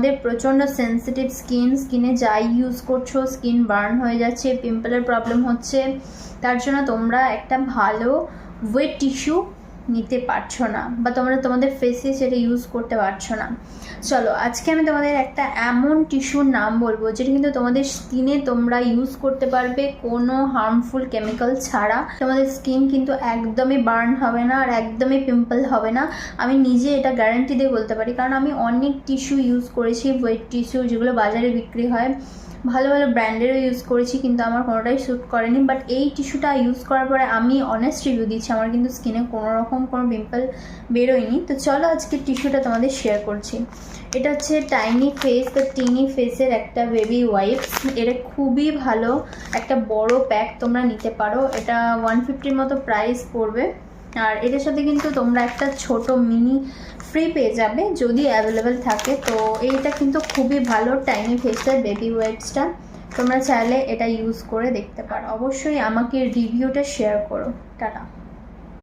তোমাদের প্রচণ্ড সেন্সিটিভ স্কিনে যাই ইউজ করছো স্কিন বার্ন হয়ে যাচ্ছে, পিম্পলের প্রবলেম হচ্ছে, তার জন্য তোমরা একটা ভালো ওয়েট টিস্যু নিতে পারছো না বা তোমরা তোমাদের ফেসে সেটা ইউজ করতে পারছো না। চলো আজকে আমি তোমাদের একটা এমন টিস্যুর নাম বলবো যেটা কিন্তু তোমাদের স্কিনে তোমরা ইউজ করতে পারবে কোনো হার্মফুল কেমিক্যাল ছাড়া। তোমাদের স্কিন কিন্তু একদমই বার্ন হবে না আর একদমই পিম্পল হবে না। আমি নিজে এটা গ্যারান্টি দিয়ে বলতে পারি, কারণ আমি অনেক টিস্যু ইউজ করেছি, ওয়েট টিস্যু যেগুলো বাজারে বিক্রি হয়, ভালো ভালো ব্র্যান্ডেরও ইউজ করেছি, কিন্তু আমার কোনোটাই শ্যুট করেনি। বাট এই টিস্যুটা ইউজ করার পরে আমি অনেস্ট রিভিউ দিচ্ছি, আমার কিন্তু স্কিনে কোনো রকম কোনো পিম্পল বেরোয়নি। তো চলো আজকে টিস্যুটা তোমাদের শেয়ার করছি। এটা হচ্ছে টাইনি ফেস বা টিনি ফেসের একটা বেবি ওয়াইপস। এটা খুবই ভালো একটা বড় প্যাক, তোমরা নিতে পারো। এটা 150 মতো প্রাইস পড়বে। আর এটার সাথে কিন্তু তোমরা একটা ছোট মিনি ফ্রি পেয়ে যাবে যদি অ্যাভেলেবেল থাকে। তো এইটা কিন্তু খুবই ভালো টাইনি ফেসের বেবি ওয়াইপসটা, তোমরা চাইলে এটা ইউজ করে দেখতে পারো। অবশ্যই আমাকে রিভিউটা শেয়ার করো। টাটা।